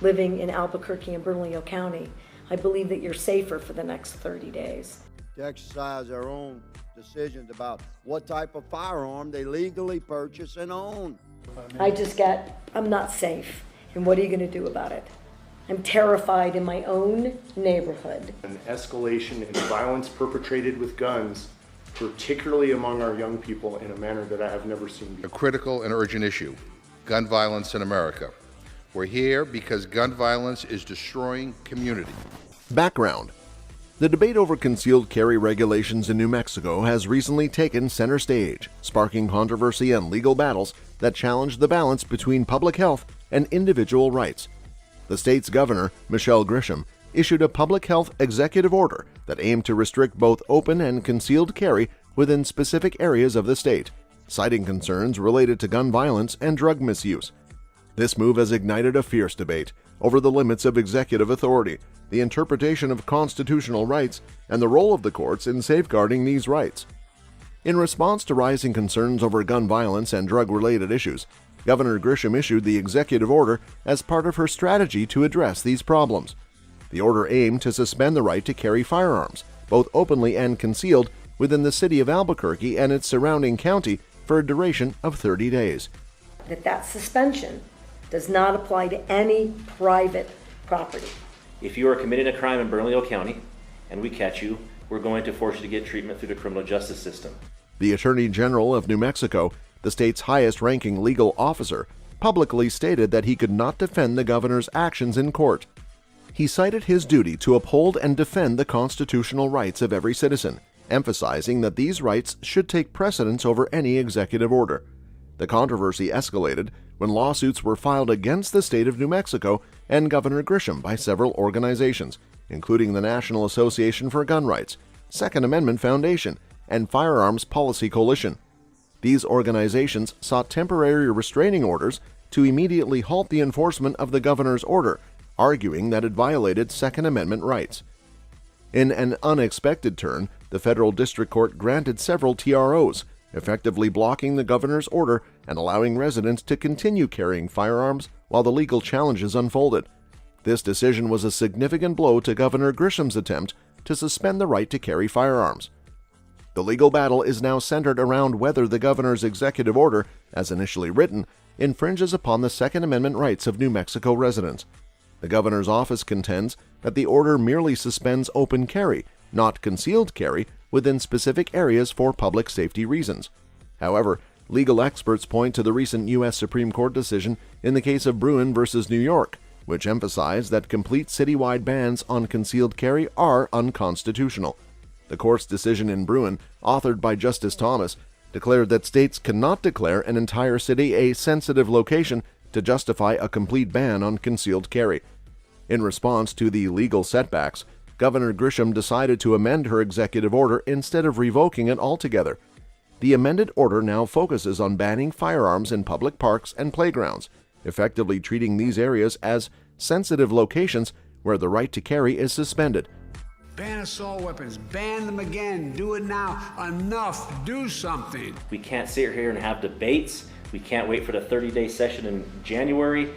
living in Albuquerque and Bernalillo County, I believe that you're safer for the next 30 days. To exercise their own decisions about what type of firearm they legally purchase and own. I'm not safe, and what are you going to do about it? I'm terrified in my own neighborhood. An escalation in violence perpetrated with guns, particularly among our young people, in a manner that I have never seen before. A critical and urgent issue, gun violence in America. We're here because gun violence is destroying community. Background. The debate over concealed carry regulations in New Mexico has recently taken center stage, sparking controversy and legal battles that challenge the balance between public health and individual rights. The state's governor, Michelle Grisham, issued a public health executive order that aimed to restrict both open and concealed carry within specific areas of the state, citing concerns related to gun violence and drug misuse. This move has ignited a fierce debate over the limits of executive authority, the interpretation of constitutional rights, and the role of the courts in safeguarding these rights. In response to rising concerns over gun violence and drug-related issues, Governor Grisham issued the executive order as part of her strategy to address these problems. The order aimed to suspend the right to carry firearms, both openly and concealed, within the city of Albuquerque and its surrounding county for a duration of 30 days. That suspension does not apply to any private property. If you are committing a crime in Bernalillo County and we catch you, we're going to force you to get treatment through the criminal justice system. The Attorney General of New Mexico, the state's highest-ranking legal officer, publicly stated that he could not defend the governor's actions in court. He cited his duty to uphold and defend the constitutional rights of every citizen, emphasizing that these rights should take precedence over any executive order. The controversy escalated when lawsuits were filed against the state of New Mexico and Governor Grisham by several organizations, including the National Association for Gun Rights, Second Amendment Foundation, and Firearms Policy Coalition. These organizations sought temporary restraining orders to immediately halt the enforcement of the governor's order, arguing that it violated Second Amendment rights. In an unexpected turn, the federal district court granted several TROs, effectively blocking the governor's order and allowing residents to continue carrying firearms while the legal challenges unfolded. This decision was a significant blow to Governor Grisham's attempt to suspend the right to carry firearms. The legal battle is now centered around whether the governor's executive order, as initially written, infringes upon the Second Amendment rights of New Mexico residents. The governor's office contends that the order merely suspends open carry, not concealed carry, within specific areas for public safety reasons. However, legal experts point to the recent U.S. Supreme Court decision in the case of Bruin versus New York, which emphasized that complete citywide bans on concealed carry are unconstitutional. The court's decision in Bruin, authored by Justice Thomas, declared that states cannot declare an entire city a sensitive location to justify a complete ban on concealed carry. In response to the legal setbacks, Governor Grisham decided to amend her executive order instead of revoking it altogether. The amended order now focuses on banning firearms in public parks and playgrounds, effectively treating these areas as sensitive locations where the right to carry is suspended. Ban assault weapons, ban them again, do it now, enough, do something. We can't sit here and have debates. We can't wait for the 30-day session in January.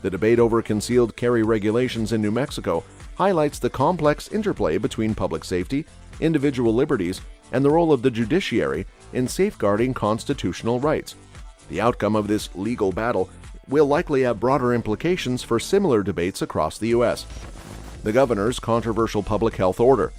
The debate over concealed carry regulations in New Mexico highlights the complex interplay between public safety, individual liberties, and the role of the judiciary in safeguarding constitutional rights. The outcome of this legal battle will likely have broader implications for similar debates across the U.S. The governor's controversial public health order.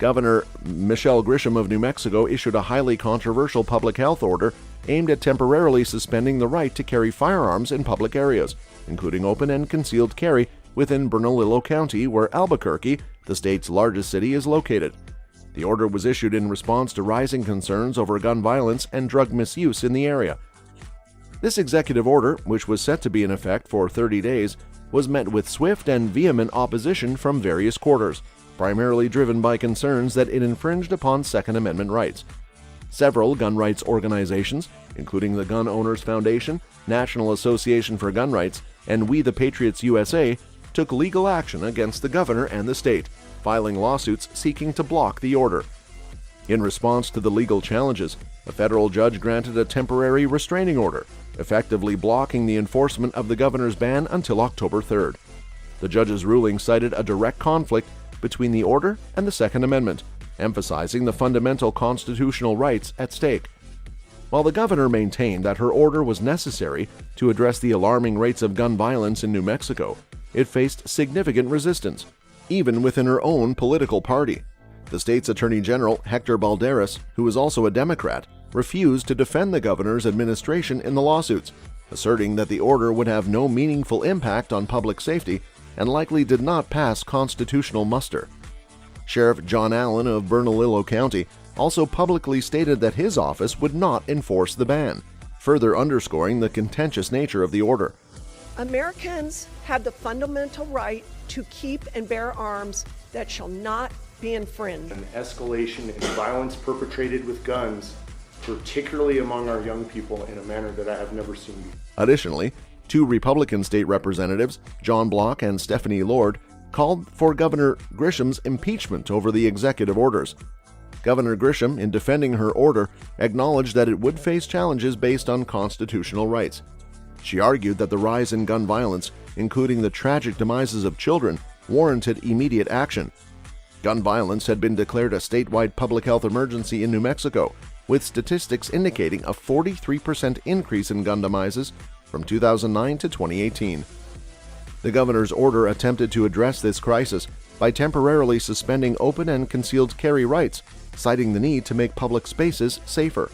Governor Michelle Grisham of New Mexico issued a highly controversial public health order aimed at temporarily suspending the right to carry firearms in public areas, including open and concealed carry within Bernalillo County, where Albuquerque, the state's largest city, is located. The order was issued in response to rising concerns over gun violence and drug misuse in the area. This executive order, which was set to be in effect for 30 days, was met with swift and vehement opposition from various quarters, primarily driven by concerns that it infringed upon Second Amendment rights. Several gun rights organizations, including the Gun Owners Foundation, National Association for Gun Rights, and We the Patriots USA, took legal action against the governor and the state, filing lawsuits seeking to block the order. In response to the legal challenges, a federal judge granted a temporary restraining order, effectively blocking the enforcement of the governor's ban until October 3rd. The judge's ruling cited a direct conflict between the order and the Second Amendment, emphasizing the fundamental constitutional rights at stake. While the governor maintained that her order was necessary to address the alarming rates of gun violence in New Mexico, it faced significant resistance, even within her own political party. The state's Attorney General, Hector Balderas, who is also a Democrat, refused to defend the governor's administration in the lawsuits, asserting that the order would have no meaningful impact on public safety and likely did not pass constitutional muster. Sheriff John Allen of Bernalillo County also publicly stated that his office would not enforce the ban, further underscoring the contentious nature of the order. Americans have the fundamental right to keep and bear arms that shall not be infringed. An escalation in violence perpetrated with guns, particularly among our young people, in a manner that I have never seen before. Additionally, two Republican state representatives, John Block and Stephanie Lord, called for Governor Grisham's impeachment over the executive orders. Governor Grisham, in defending her order, acknowledged that it would face challenges based on constitutional rights. She argued that the rise in gun violence, including the tragic demises of children, warranted immediate action. Gun violence had been declared a statewide public health emergency in New Mexico, with statistics indicating a 43% increase in gun demises from 2009 to 2018. The governor's order attempted to address this crisis by temporarily suspending open and concealed carry rights, citing the need to make public spaces safer.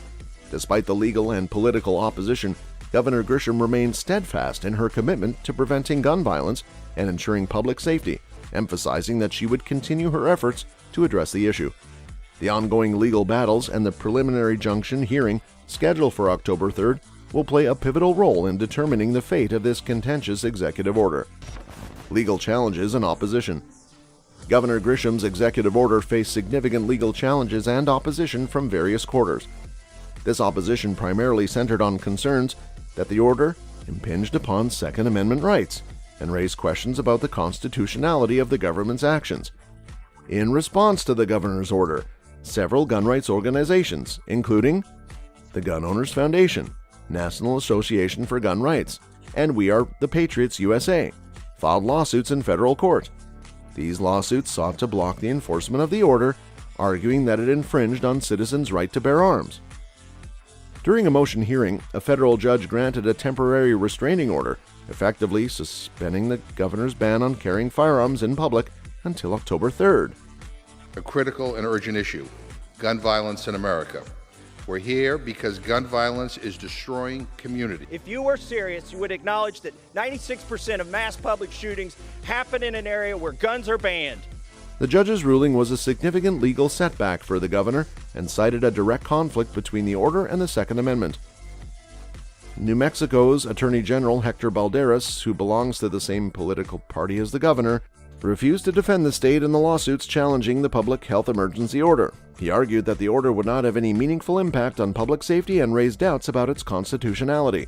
Despite the legal and political opposition, Governor Grisham remained steadfast in her commitment to preventing gun violence and ensuring public safety, emphasizing that she would continue her efforts to address the issue. The ongoing legal battles and the preliminary injunction hearing, scheduled for October 3rd, will play a pivotal role in determining the fate of this contentious executive order. Legal challenges and opposition. Governor Grisham's executive order faced significant legal challenges and opposition from various quarters. This opposition primarily centered on concerns that the order impinged upon Second Amendment rights and raised questions about the constitutionality of the government's actions. In response to the governor's order, several gun rights organizations, including the Gun Owners Foundation, National Association for Gun Rights, and We Are the Patriots USA, filed lawsuits in federal court. These lawsuits sought to block the enforcement of the order, arguing that it infringed on citizens' right to bear arms. During a motion hearing, a federal judge granted a temporary restraining order, effectively suspending the governor's ban on carrying firearms in public until October 3rd. A critical and urgent issue: gun violence in America. We're here because gun violence is destroying community. If you were serious, you would acknowledge that 96% of mass public shootings happen in an area where guns are banned. The judge's ruling was a significant legal setback for the governor and cited a direct conflict between the order and the Second Amendment. New Mexico's Attorney General Hector Balderas, who belongs to the same political party as the governor, refused to defend the state in the lawsuits challenging the public health emergency order. He argued that the order would not have any meaningful impact on public safety and raised doubts about its constitutionality.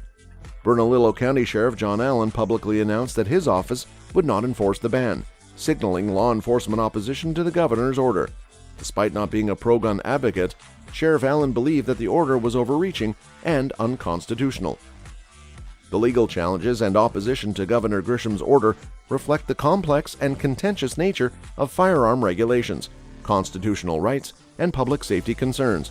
Bernalillo County Sheriff John Allen publicly announced that his office would not enforce the ban, signaling law enforcement opposition to the governor's order. Despite not being a pro-gun advocate, Sheriff Allen believed that the order was overreaching and unconstitutional. The legal challenges and opposition to Governor Grisham's order reflect the complex and contentious nature of firearm regulations, constitutional rights, and public safety concerns.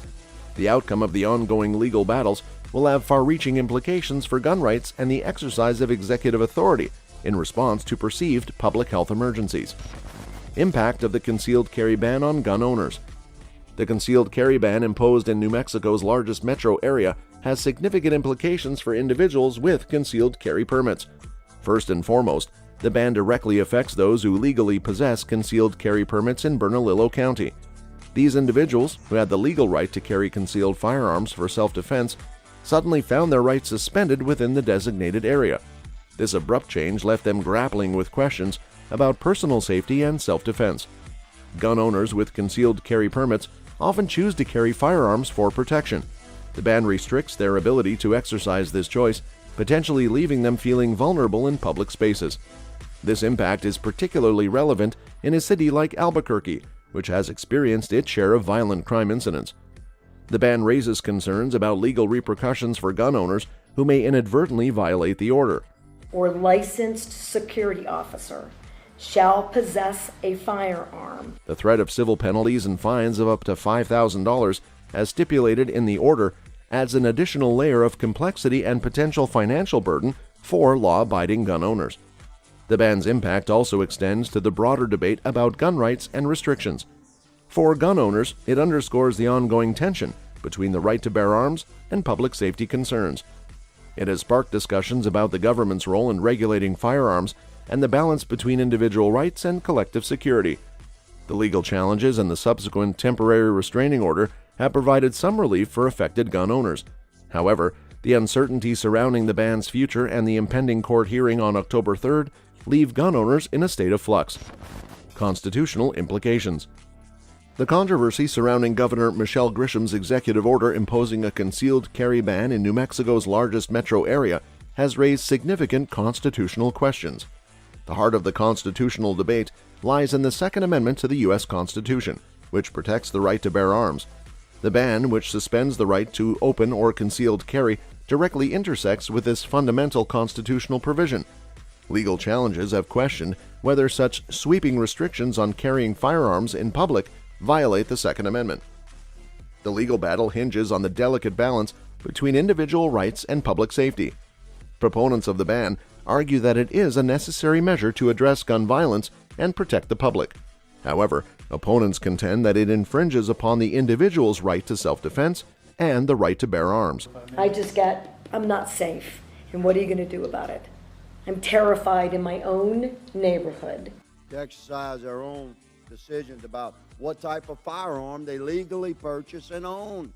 The outcome of the ongoing legal battles will have far-reaching implications for gun rights and the exercise of executive authority in response to perceived public health emergencies. Impact of the concealed carry ban on gun owners. The concealed carry ban imposed in New Mexico's largest metro area has significant implications for individuals with concealed carry permits. First and foremost, the ban directly affects those who legally possess concealed carry permits in Bernalillo County. These individuals, who had the legal right to carry concealed firearms for self-defense, suddenly found their rights suspended within the designated area. This abrupt change left them grappling with questions about personal safety and self-defense. Gun owners with concealed carry permits often choose to carry firearms for protection. The ban restricts their ability to exercise this choice, potentially leaving them feeling vulnerable in public spaces. This impact is particularly relevant in a city like Albuquerque, which has experienced its share of violent crime incidents. The ban raises concerns about legal repercussions for gun owners who may inadvertently violate the order. Or licensed security officer shall possess a firearm. The threat of civil penalties and fines of up to $5,000, as stipulated in the order, adds an additional layer of complexity and potential financial burden for law-abiding gun owners. The ban's impact also extends to the broader debate about gun rights and restrictions. For gun owners, it underscores the ongoing tension between the right to bear arms and public safety concerns. It has sparked discussions about the government's role in regulating firearms and the balance between individual rights and collective security. The legal challenges and the subsequent temporary restraining order have provided some relief for affected gun owners. However, the uncertainty surrounding the ban's future and the impending court hearing on October 3rd leave gun owners in a state of flux. Constitutional implications. The controversy surrounding Governor Michelle Grisham's executive order imposing a concealed carry ban in New Mexico's largest metro area has raised significant constitutional questions. The heart of the constitutional debate lies in the Second Amendment to the U.S. Constitution, which protects the right to bear arms. The ban, which suspends the right to open or concealed carry, directly intersects with this fundamental constitutional provision. Legal challenges have questioned whether such sweeping restrictions on carrying firearms in public violate the Second Amendment. The legal battle hinges on the delicate balance between individual rights and public safety. Proponents of the ban argue that it is a necessary measure to address gun violence and protect the public. However, opponents contend that it infringes upon the individual's right to self-defense and the right to bear arms. I'm not safe. And what are you going to do about it? I'm terrified in my own neighborhood. To exercise their own decisions about what type of firearm they legally purchase and own.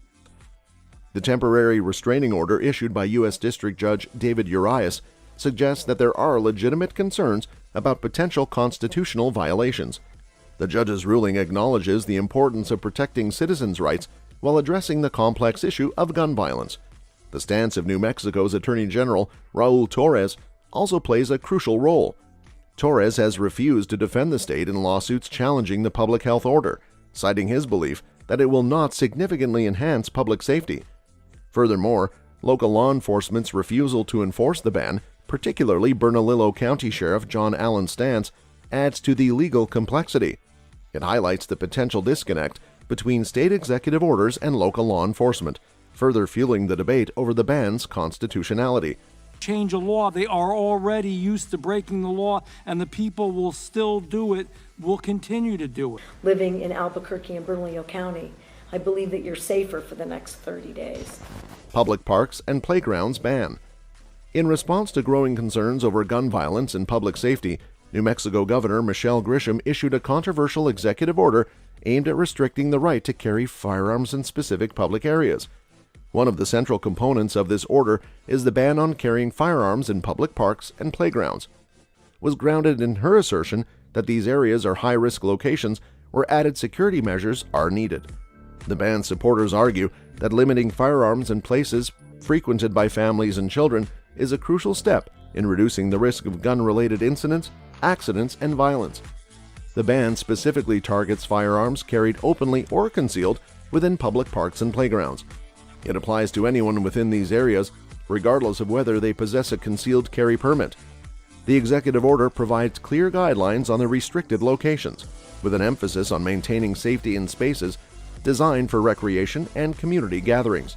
The temporary restraining order issued by U.S. District Judge David Urias suggests that there are legitimate concerns about potential constitutional violations. The judge's ruling acknowledges the importance of protecting citizens' rights while addressing the complex issue of gun violence. The stance of New Mexico's Attorney General, Raul Torres, also plays a crucial role. Torres has refused to defend the state in lawsuits challenging the public health order, citing his belief that it will not significantly enhance public safety. Furthermore, local law enforcement's refusal to enforce the ban, particularly Bernalillo County Sheriff John Allen Stantz, adds to the legal complexity. It highlights the potential disconnect between state executive orders and local law enforcement, further fueling the debate over the ban's constitutionality. Change a law, they are already used to breaking the law, and the people will still do it, will continue to do it. Living in Albuquerque and Bernalillo County, I believe that you're safer for the next 30 days. Public parks and playgrounds ban. In response to growing concerns over gun violence and public safety, New Mexico Governor Michelle Grisham issued a controversial executive order aimed at restricting the right to carry firearms in specific public areas. One of the central components of this order is the ban on carrying firearms in public parks and playgrounds. Was grounded in her assertion that these areas are high-risk locations where added security measures are needed. The ban's supporters argue that limiting firearms in places frequented by families and children is a crucial step in reducing the risk of gun-related incidents, accidents, and violence. The ban specifically targets firearms carried openly or concealed within public parks and playgrounds. It applies to anyone within these areas, regardless of whether they possess a concealed carry permit. The executive order provides clear guidelines on the restricted locations, with an emphasis on maintaining safety in spaces designed for recreation and community gatherings.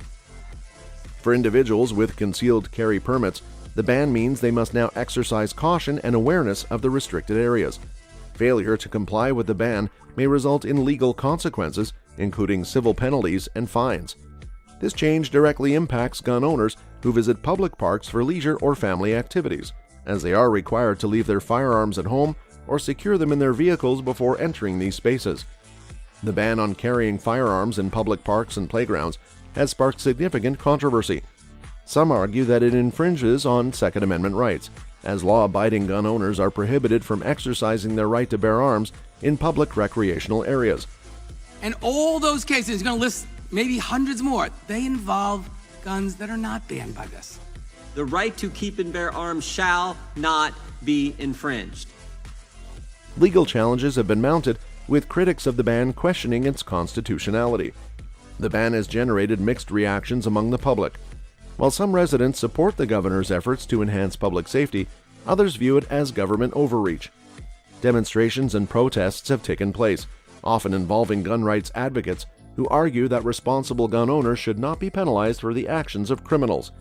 For individuals with concealed carry permits, the ban means they must now exercise caution and awareness of the restricted areas. Failure to comply with the ban may result in legal consequences, including civil penalties and fines. This change directly impacts gun owners who visit public parks for leisure or family activities, as they are required to leave their firearms at home or secure them in their vehicles before entering these spaces. The ban on carrying firearms in public parks and playgrounds has sparked significant controversy. Some argue that it infringes on Second Amendment rights, as law-abiding gun owners are prohibited from exercising their right to bear arms in public recreational areas. And all those cases, you're going to list maybe hundreds more, they involve guns that are not banned by this. The right to keep and bear arms shall not be infringed. Legal challenges have been mounted, with critics of the ban questioning its constitutionality. The ban has generated mixed reactions among the public. While some residents support the governor's efforts to enhance public safety, others view it as government overreach. demonstrations and protests have taken place, often involving gun rights advocates who argue that responsible gun owners should not be penalized for the actions of criminals.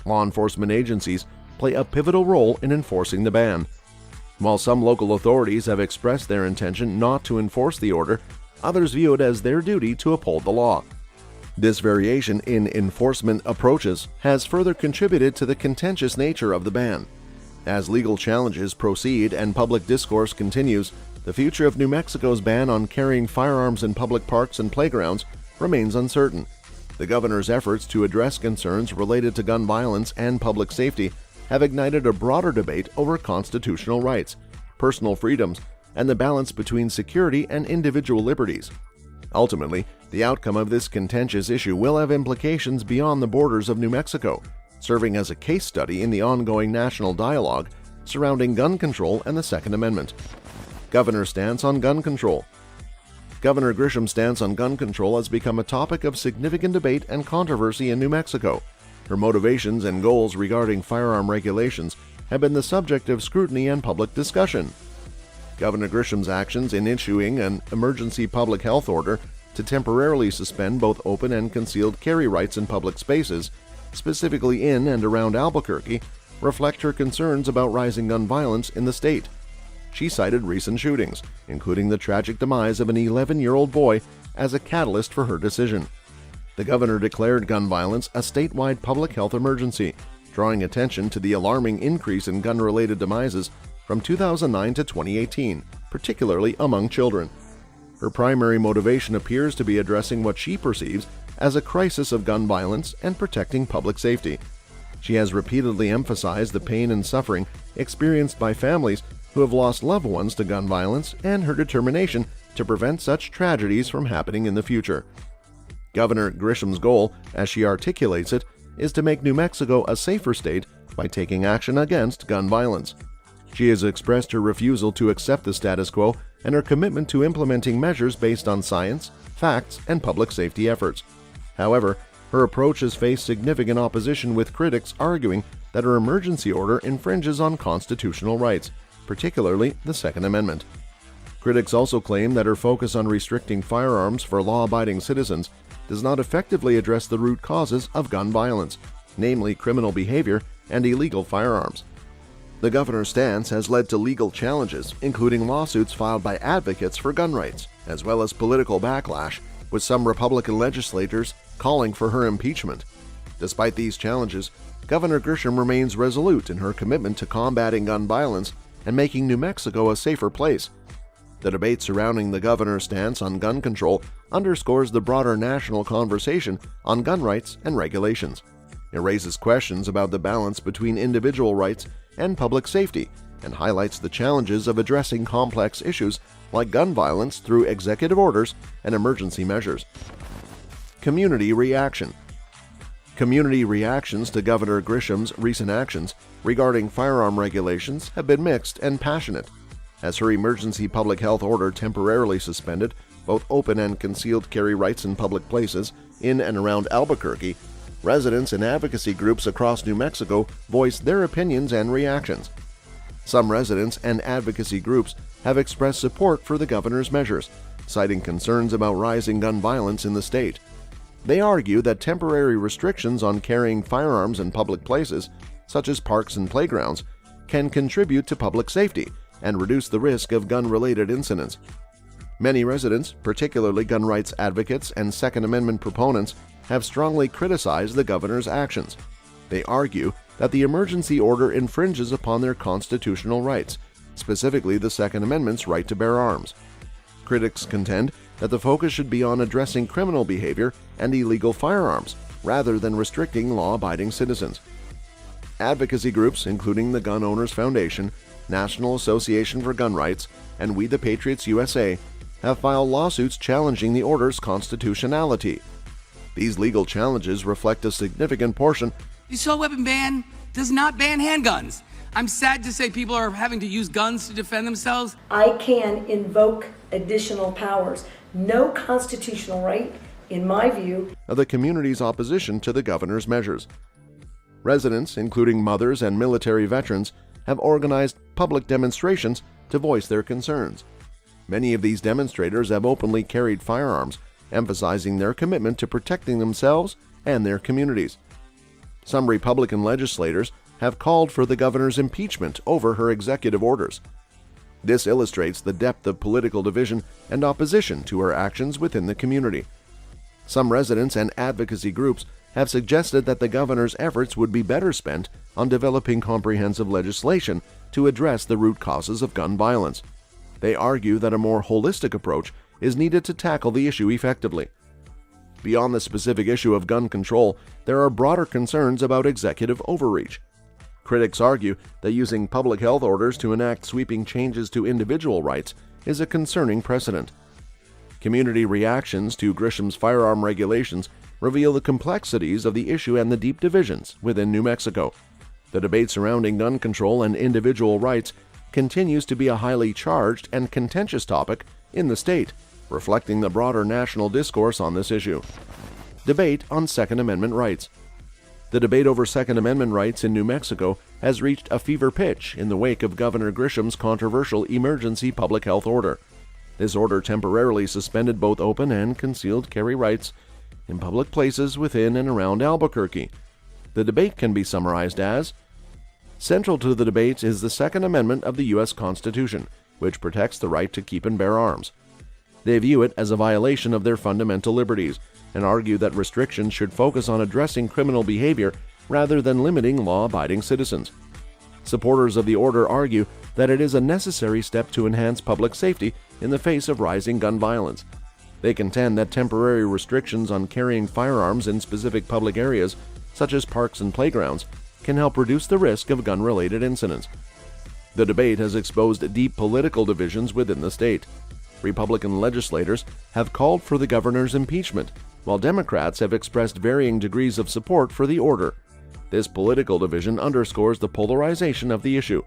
Law enforcement agencies play a pivotal role in enforcing the ban. While some local authorities have expressed their intention not to enforce the order, others view it as their duty to uphold the law. This variation in enforcement approaches has further contributed to the contentious nature of the ban. As legal challenges proceed and public discourse continues, the future of New Mexico's ban on carrying firearms in public parks and playgrounds remains uncertain. The governor's efforts to address concerns related to gun violence and public safety have ignited a broader debate over constitutional rights, personal freedoms, and the balance between security and individual liberties. Ultimately, the outcome of this contentious issue will have implications beyond the borders of New Mexico, serving as a case study in the ongoing national dialogue surrounding gun control and the Second Amendment. Governor's stance on gun control. Governor Grisham's stance on gun control has become a topic of significant debate and controversy in New Mexico. Her motivations and goals regarding firearm regulations have been the subject of scrutiny and public discussion. Governor Grisham's actions in issuing an emergency public health order to temporarily suspend both open and concealed carry rights in public spaces, specifically in and around Albuquerque, reflect her concerns about rising gun violence in the state. She cited recent shootings, including the tragic demise of an 11-year-old boy, as a catalyst for her decision. The governor declared gun violence a statewide public health emergency, drawing attention to the alarming increase in gun-related demises from 2009 to 2018, particularly among children. Her primary motivation appears to be addressing what she perceives as a crisis of gun violence and protecting public safety. She has repeatedly emphasized the pain and suffering experienced by families who have lost loved ones to gun violence and her determination to prevent such tragedies from happening in the future. Governor Grisham's goal, as she articulates it, is to make New Mexico a safer state by taking action against gun violence. She has expressed her refusal to accept the status quo and her commitment to implementing measures based on science, facts, and public safety efforts. However, her approach has faced significant opposition, with critics arguing that her emergency order infringes on constitutional rights, particularly the Second Amendment. Critics also claim that her focus on restricting firearms for law-abiding citizens does not effectively address the root causes of gun violence, namely criminal behavior and illegal firearms. The governor's stance has led to legal challenges, including lawsuits filed by advocates for gun rights, as well as political backlash, with some Republican legislators calling for her impeachment. Despite these challenges, Governor Grisham remains resolute in her commitment to combating gun violence and making New Mexico a safer place. The debate surrounding the governor's stance on gun control underscores the broader national conversation on gun rights and regulations. It raises questions about the balance between individual rights and public safety and highlights the challenges of addressing complex issues like gun violence through executive orders and emergency measures. Community reaction. Community reactions to Governor Grisham's recent actions regarding firearm regulations have been mixed and passionate. As her emergency public health order temporarily suspended both open and concealed carry rights in public places in and around Albuquerque, residents and advocacy groups across New Mexico voiced their opinions and reactions. Some residents and advocacy groups have expressed support for the governor's measures, citing concerns about rising gun violence in the state. They argue that temporary restrictions on carrying firearms in public places, such as parks and playgrounds, can contribute to public safety and reduce the risk of gun-related incidents. Many residents, particularly gun rights advocates and Second Amendment proponents, have strongly criticized the governor's actions. They argue that the emergency order infringes upon their constitutional rights, specifically the Second Amendment's right to bear arms. Critics contend that the focus should be on addressing criminal behavior and illegal firearms, rather than restricting law-abiding citizens. Advocacy groups, including the Gun Owners Foundation, National Association for Gun Rights, and We the Patriots USA, have filed lawsuits challenging the order's constitutionality. These legal challenges reflect a significant portion. The assault weapon ban does not ban handguns. I'm sad to say people are having to use guns to defend themselves. I can invoke additional powers. No constitutional right, in my view, of the community's opposition to the governor's measures. Residents, including mothers and military veterans, have organized public demonstrations to voice their concerns. Many of these demonstrators have openly carried firearms, emphasizing their commitment to protecting themselves and their communities. Some Republican legislators have called for the governor's impeachment over her executive orders. This illustrates the depth of political division and opposition to her actions within the community. Some residents and advocacy groups have suggested that the governor's efforts would be better spent on developing comprehensive legislation to address the root causes of gun violence. They argue that a more holistic approach is needed to tackle the issue effectively. Beyond the specific issue of gun control, there are broader concerns about executive overreach. Critics argue that using public health orders to enact sweeping changes to individual rights is a concerning precedent. Community reactions to Grisham's firearm regulations reveal the complexities of the issue and the deep divisions within New Mexico. The debate surrounding gun control and individual rights continues to be a highly charged and contentious topic in the state, reflecting the broader national discourse on this issue. Debate on Second Amendment rights. The debate over Second Amendment rights in New Mexico has reached a fever pitch in the wake of Governor Grisham's controversial emergency public health order. This order temporarily suspended both open and concealed carry rights in public places within and around Albuquerque. The debate can be summarized as: central to the debate is the Second Amendment of the U.S. Constitution, which protects the right to keep and bear arms. They view it as a violation of their fundamental liberties and argue that restrictions should focus on addressing criminal behavior rather than limiting law-abiding citizens. Supporters of the order argue that it is a necessary step to enhance public safety in the face of rising gun violence. They contend that temporary restrictions on carrying firearms in specific public areas, such as parks and playgrounds, can help reduce the risk of gun-related incidents. The debate has exposed deep political divisions within the state. Republican legislators have called for the governor's impeachment, while Democrats have expressed varying degrees of support for the order. This political division underscores the polarization of the issue.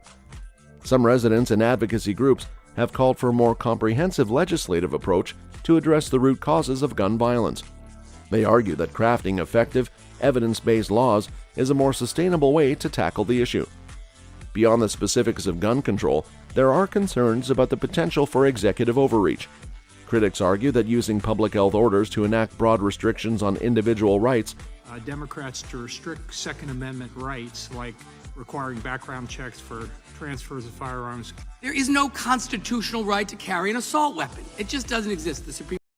Some residents and advocacy groups have called for a more comprehensive legislative approach to address the root causes of gun violence. They argue that crafting effective, evidence-based laws is a more sustainable way to tackle the issue. Beyond the specifics of gun control, there are concerns about the potential for executive overreach. Critics argue that using public health orders to enact broad restrictions on individual rights, Democrats to restrict Second Amendment rights, like requiring background checks for transfers of firearms. There is no constitutional right to carry an assault weapon. It just doesn't exist. The Supreme